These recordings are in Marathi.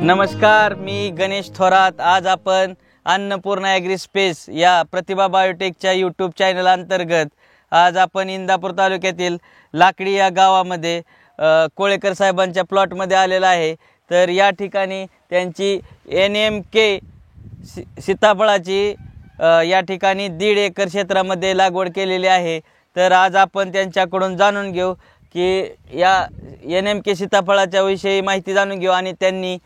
नमस्कार, मी गणेश थोरात। आज आपण अन्नपूर्णा ॲग्री स्पेस या प्रतिभा बायोटेकच्या यूट्यूब चॅनल अंतर्गत आज आपण इंदापूर तालुक्यातील लाकडी या गावामध्ये कोळेकर साहेबांच्या प्लॉटमध्ये आलेला आहे। तर या ठिकाणी त्यांची NMK सीताफळाची या ठिकाणी 1.5 एकर क्षेत्रामध्ये लागवड केलेली आहे। तर आज आपण त्यांच्याकडून जाणून घेऊ की या NMK सीताफळाच्या विषयी माहिती जाणून घेऊ आणि त्यांनी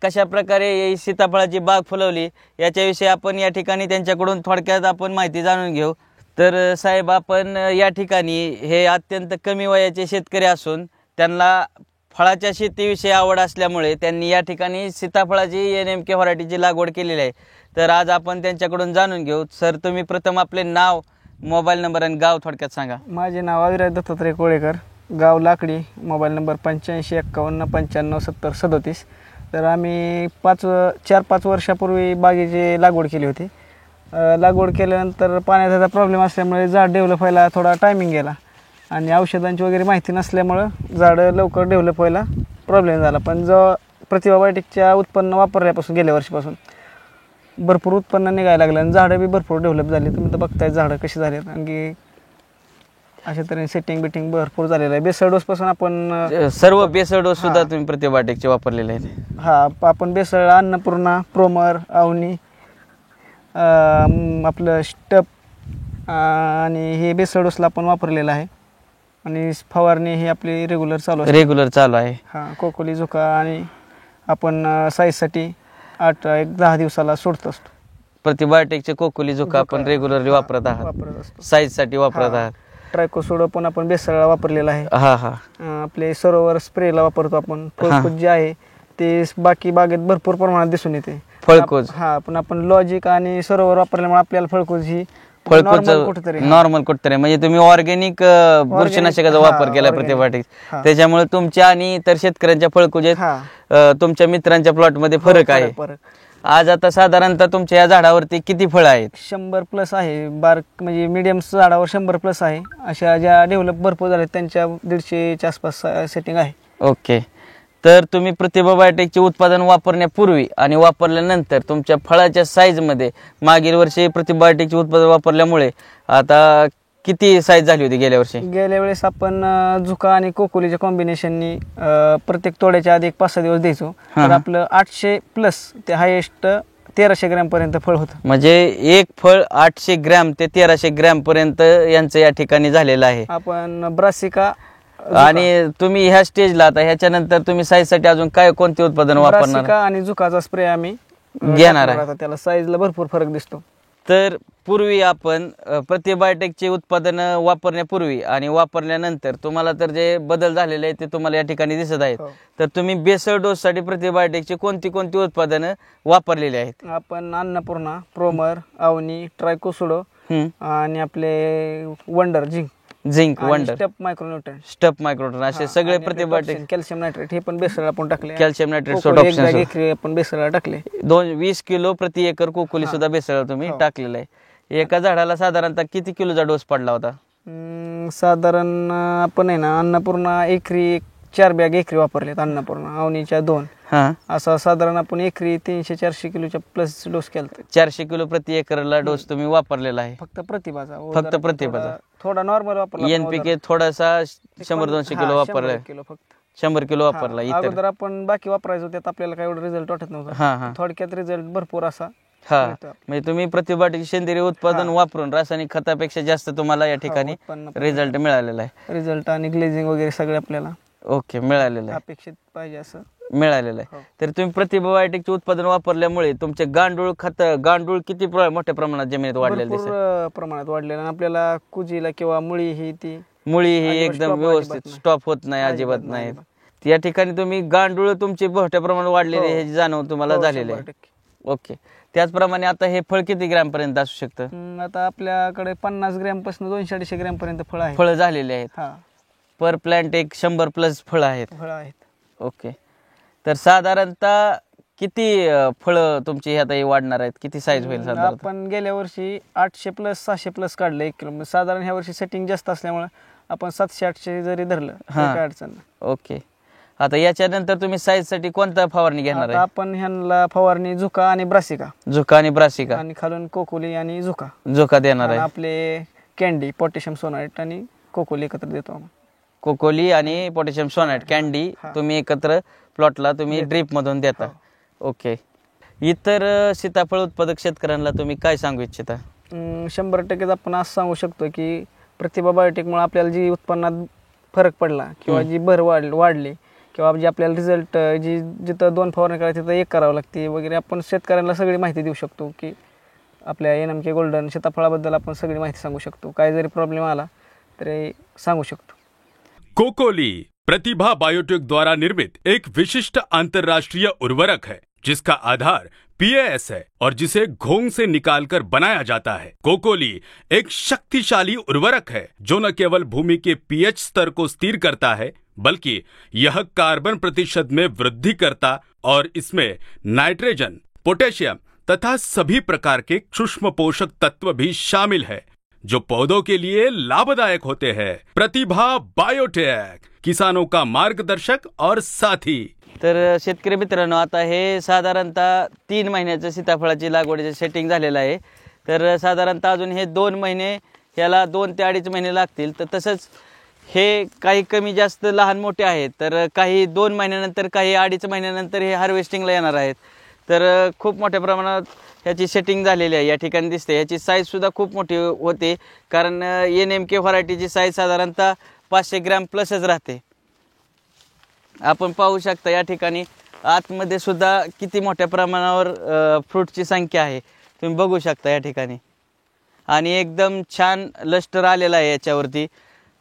कशा प्रकारे सीताफळाची बाग फुलवली याच्याविषयी आपण या ठिकाणी त्यांच्याकडून थोडक्यात आपण माहिती जाणून घेऊ। तर साहेब, आपण या ठिकाणी हे अत्यंत कमी वयाचे शेतकरी असून त्यांना फळाच्या शेतीविषयी आवड असल्यामुळे त्यांनी या ठिकाणी सीताफळाची NMK व्हरायटीची लागवड केलेली आहे। तर आज आपण त्यांच्याकडून जाणून घेऊ। सर, तुम्ही प्रथम आपले नाव, मोबाईल नंबर आणि गाव थोडक्यात सांगा। माझे नाव अविराज दत्तात्रय कोळेकर, गाव लाकडी, मोबाईल नंबर 8551557037। तर आम्ही 4-5 वर्षापूर्वी बागेची लागवड केली होती। लागवड केल्यानंतर पाण्याचा प्रॉब्लेम असल्यामुळे झाड डेव्हलप व्हायला थोडा टायमिंग गेला आणि औषधांची वगैरे माहिती नसल्यामुळं झाडं लवकर डेव्हलप व्हायला प्रॉब्लेम झाला। पण जो प्रतिभा बायोटेकच्या उत्पन्न वापरल्यापासून गेल्या वर्षीपासून भरपूर उत्पन्न निघायला लागलं आणि झाडं बी भरपूर डेव्हलप झाली। तुम्ही तर बघताय झाडं कशी झाली आहेत। आणखी अशा तऱ्हेने सेटिंग बिटिंग भरपूर झालेलं आहे। बेसळ डोसपासून आपण सर्व बेसळ डोस सुद्धा तुम्ही प्रतिभा बायोटेकचे वापरलेले आहेत। हां, आपण बेसळ, अन्नपूर्णा, प्रोमर, अवनी, आपलं स्टप आणि हे बेसळ डोसला आपण वापरलेलं आहे। आणि फवारणी ही आपली रेग्युलर चालू आहे। हां, कोकोली झुका आणि आपण साईजसाठी 8-10 दिवसाला सोडत असतो। प्रतिभा बायोटेकचे कोकोली झुका आपण रेग्युलरली वापरत आहात, साईजसाठी वापरत आहात। ट्रायकोसोडो पण आपण बेसळला वापरलेला आहे। आपले सरोवर स्प्रेला वापरतो आपण। फळकूज जे आहे ते बाकी बागेत भरपूर प्रमाणात दिसून येते फळकूज। पण आपण लॉजिक आणि सरोवर वापरल्यामुळे आपल्याला फळकूज नॉर्मल कुठतरी म्हणजे तुम्ही ऑर्गॅनिक बुरशीनाशकाचा वापर केला प्रतिभा बायोटेक, त्याच्यामुळे तुमच्या आणि इतर शेतकऱ्यांच्या फळकुजेत तुमच्या मित्रांच्या प्लॉट मध्ये फरक आहे। आज आता साधारणतः तुमच्या या झाडावरती किती फळ आहेत? 100+ आहे। बारक म्हणजे मीडियम झाडावर 100+ आहे। अशा ज्या डेव्हलप भरपूर झाल्या त्यांच्या 150च्या आसपास सेटिंग आहे। ओके, तर तुम्ही प्रतिभा बायोटेकचे उत्पादन वापरण्यापूर्वी आणि वापरल्यानंतर तुमच्या फळाच्या साईजमध्ये मागील वर्षी प्रतिभा बायोटेकचे उत्पादन वापरल्यामुळे आता किती साईज झाली होती गेल्या वर्षी? गेल्या वेळेस आपण झुका आणि कोकोलीच्या कॉम्बिनेशननी प्रत्येक तोड्याच्या आधी 5-6 दिवस द्यायचो। तर आपलं 800+ ते हायेस्ट 1300 ग्रॅम पर्यंत फळ होतं। म्हणजे एक फळ 800 ग्रॅम ते 1300 ग्रॅम पर्यंत यांचं या ठिकाणी झालेलं आहे। आपण ब्रासिका आणि तुम्ही ह्या स्टेजला आता ह्याच्यानंतर तुम्ही साईजसाठी अजून काय कोणते उत्पादन वापरणार? ब्रासिका आणि झुकाचा स्प्रे आम्ही घेणार आहे। त्याला साईजला भरपूर फरक दिसतो। तर पूर्वी आपण प्रतिभा बायोटेकचे उत्पादन वापरण्यापूर्वी आणि वापरल्यानंतर तुम्हाला तर जे बदल झालेले आहेत ते तुम्हाला या ठिकाणी दिसत आहेत। तर तुम्ही बेसळ डोस साठी प्रतिभा बायोटेकची कोणती उत्पादनं वापरलेली आहेत? आपण अन्नपूर्णा, प्रोमर, अवनी, ट्रायकोसोडो आणि आपले वंडर झिंक वंडर, स्टप मायक्रोन्यूट्रन असे सगळे प्रतिभा बायोटेक, कॅल्शियम नायट्रेट हे पण बेसळला आपण टाकले। कॅल्शियम नायट्रेट आपण बेसळला टाकले। 20 किलो प्रति एकर कोकोली सुद्धा बेसळ तुम्ही टाकलेलं आहे। एका झाडाला साधारणतः किती किलोचा डोस पडला होता? साधारण आपण आहे ना अन्नपूर्णा एकरी 4 बॅग एकरी वापरलेत, अन्नपूर्णा अवनीच्या 2, असा साधारण आपण एकरी 300-400 किलोच्या प्लस डोस केला। 400 किलो प्रति एकरला डोस तुम्ही वापरलेला आहे। फक्त प्रतिभाचा थोडा नॉर्मल वापरला। NPK थोडासा 100-200 किलो वापरला, 100 किलो वापरला। अगोदर आपण बाकी वापरायचो त्यात आपल्याला काही एवढा रिझल्ट वाटत नव्हता। थोडक्यात रिझल्ट भरपूर असा। म्हणजे तुम्ही प्रतिभा बायोटेकचे सेंद्रिय उत्पादन वापरून रासायनिक खतापेक्षा जास्त तुम्हाला या ठिकाणी रिझल्ट मिळालेला आहे। रिझल्ट आणि ग्लेझिंग वगैरे सगळे आपल्याला मिळालेलं आहे, अपेक्षित पाहिजे असं मिळालेलं आहे। तर तुम्ही प्रतिभा बायोटेकचे उत्पादन वापरल्यामुळे तुमचे गांडूळ किती मोठ्या प्रमाणात जमिनीत वाढलेले प्रमाणात वाढलेलं आणि आपल्याला कुजीला किंवा मुळी ही एकदम व्यवस्थित स्टॉप होत नाही, अजिबात नाही। या ठिकाणी तुम्ही गांडूळ तुमचे मोठ्या प्रमाणात वाढलेले हे जाणव तुम्हाला झालेले आहे। ओके, त्याचप्रमाणे आता हे फळ किती ग्रॅम पर्यंत असू शकतं? आता आपल्याकडे 50 ग्रॅम पासून 200-250 ग्रॅम पर्यंत फळ झालेले आहेत। पर प्लांट एक 100+ फळ आहेत। ओके, तर साधारणतः किती फळ तुमची आता वाढणार आहेत? किती साईज होईल साधारण? आपण गेल्या वर्षी 800+ 600+ काढलं 1 किलो। साधारण ह्या वर्षी सेटिंग जास्त असल्यामुळे आपण 700-800 जरी धरलं काय अडचण नाही। ओके, आता याच्यानंतर तुम्ही साईज साठी कोणता फवारणी घेणार आता आहे? आपण ह्यांना फवारणी झुका आणि ब्रासिका झुका आणि ब्रासिका, आणि खालून कोकोली आणि झुका झुका देणार आणि आहे. आपले कॅन्डी पोटॅशियम सोनाइट आणि कोकोली एकत्र देतो आपण. कोकोली आणि पोटॅशियम सोनाइट कॅन्डी तुम्ही एकत्र प्लॉटला तुम्ही ड्रीप मधून देता. ओके. इतर सीताफळ उत्पादक शेतकऱ्यांना तुम्ही काय सांगू इच्छिता? 100% आपण असं सांगू शकतो की प्रतिभा बायोटेकमुळे आपल्याला जी उत्पन्नात फरक पडला किंवा जी भर वाढली किंवा जी आपल्याला रिझल्ट जी जिथं 2 फवारणी करायची तिथं 1 करावं लागते वगैरे, आपण शेतकऱ्यांना सगळी माहिती देऊ शकतो की आपल्या NMK गोल्डन सीताफळाबद्दल आपण सगळी माहिती सांगू शकतो. काय जरी प्रॉब्लेम आला तरी सांगू शकतो. कोकोली प्रतिभा बायोटेक द्वारा निर्मित एक विशिष्ट अंतर्राष्ट्रीय उर्वरक है जिसका आधार PAS है और जिसे घोंग से निकालकर बनाया जाता है। कोकोली एक शक्तिशाली उर्वरक है जो न केवल भूमि के pH स्तर को स्थिर करता है बल्कि यह कार्बन प्रतिशत में वृद्धि करता और इसमें नाइट्रोजन, पोटेशियम तथा सभी प्रकार के सूक्ष्म पोषक तत्व भी शामिल है जो पौधों के लिए लाभदायक होते हैं। प्रतिभा बायोटेक, किसानों का मार्गदर्शक और साथी। तर शेतकरी मित्रांनो, आता हे साधारणतः 3 महिन्याचं सीताफळाची लागवडीचं सेटिंग झालेलं आहे. तर साधारणतः अजून हे 2 महिने, ह्याला 2 ते 2.5 महिने लागतील. तर तसंच हे काही कमी जास्त लहान मोठे आहेत, तर काही 2 महिन्यानंतर, काही 2.5 महिन्यानंतर हे हार्वेस्टिंगला येणार आहेत. तर खूप मोठ्या प्रमाणात ह्याची सेटिंग झालेली आहे. या ठिकाणी दिसते ह्याची साईजसुद्धा खूप मोठी होते, कारण NMK व्हरायटीची साईज साधारणतः 500 ग्रॅम प्लसच राहते. आपण पाहू शकता या ठिकाणी आतमध्ये सुद्धा किती मोठ्या प्रमाणावर फ्रूटची संख्या आहे, तुम्ही बघू शकता या ठिकाणी. आणि एकदम छान लस्टर आलेला आहे याच्यावरती,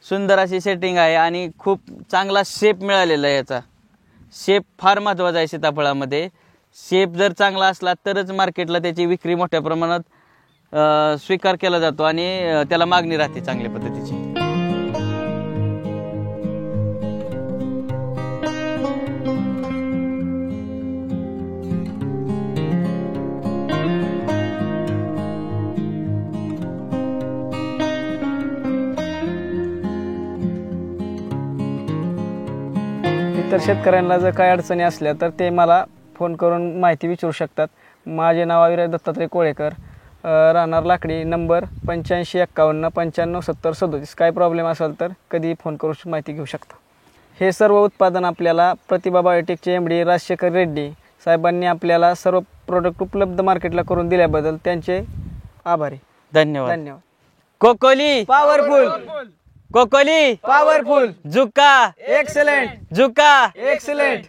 सुंदर अशी सेटिंग आहे आणि खूप चांगला शेप मिळालेला आहे. याचा शेप फार महत्त्वाचा आहे सीताफळामध्ये. शेप जर चांगला असला तरच मार्केटला त्याची विक्री मोठ्या प्रमाणात स्वीकार केला जातो आणि त्याला मागणी राहते चांगल्या पद्धतीची. इतर शेतकऱ्यांना जर काही अडचणी असल्या तर ते मला फोन करून माहिती विचारू शकतात. माझे नाव अविराज दत्तात्रय कोळेकर, राहणार लाकडी, नंबर 8551 95 70 37. काय प्रॉब्लेम असेल तर कधीही फोन करून माहिती घेऊ शकता. हे सर्व उत्पादन आपल्याला प्रतिभा बायोटेकचे MD राजशेखर रेड्डी साहेबांनी आपल्याला सर्व प्रोडक्ट उपलब्ध मार्केटला करून दिल्याबद्दल त्यांचे आभारी. धन्यवाद. धन्यवाद. कोकोली पॉवरफुल, कोकोली पॉवरफुल, झुका एक्सलेंट, झुका एक्सलेंट.